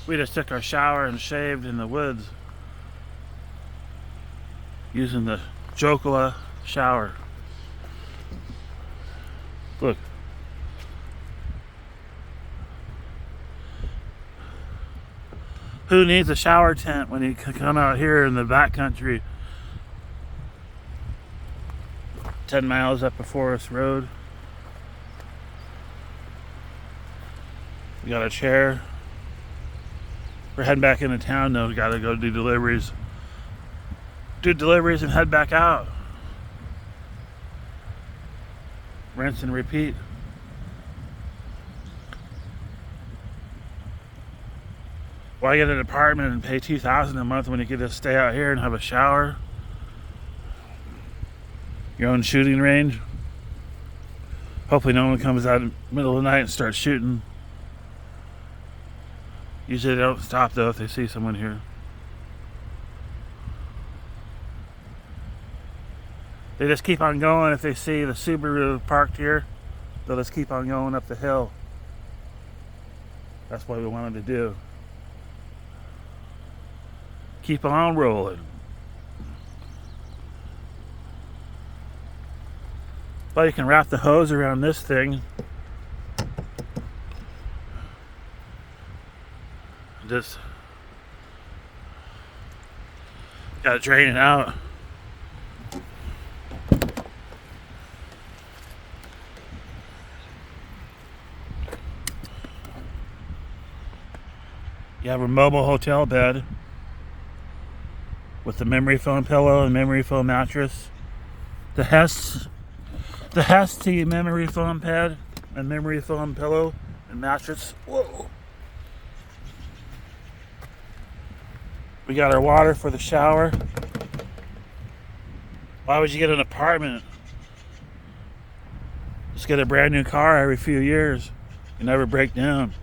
We just took our shower and shaved in the woods using the joocola shower. Look. Who needs a shower tent when you can come out here in the backcountry? 10 miles up a forest road. We got a chair. We're heading back into town though. We gotta go do deliveries. Do deliveries and head back out. Rinse and repeat. Why get an apartment and pay $2,000 a month when you could just stay out here and have a shower? Your own shooting range. Hopefully no one comes out in the middle of the night and starts shooting. Usually they don't stop though if they see someone here. They just keep on going. If they see the Subaru parked here, they'll just keep on going up the hill. That's what we wanted to do. Keep on rolling. Well, you can wrap the hose around this thing. Just gotta drain it out. You have a mobile hotel bed with the memory foam pillow and memory foam mattress. The Hesty memory foam pad and memory foam pillow and mattress. Whoa. We got our water for the shower. Why would you get an apartment? Just get a brand new car every few years. You never break down.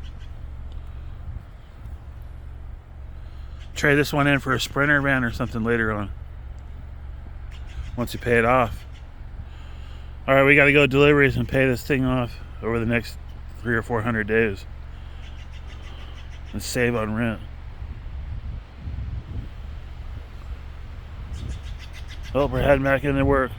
Trade this one in for a Sprinter van or something later on. Once you pay it off. Alright, we gotta go deliveries and pay this thing off over the next 300 or 400 days. And save on rent. Oh, we're heading back into work.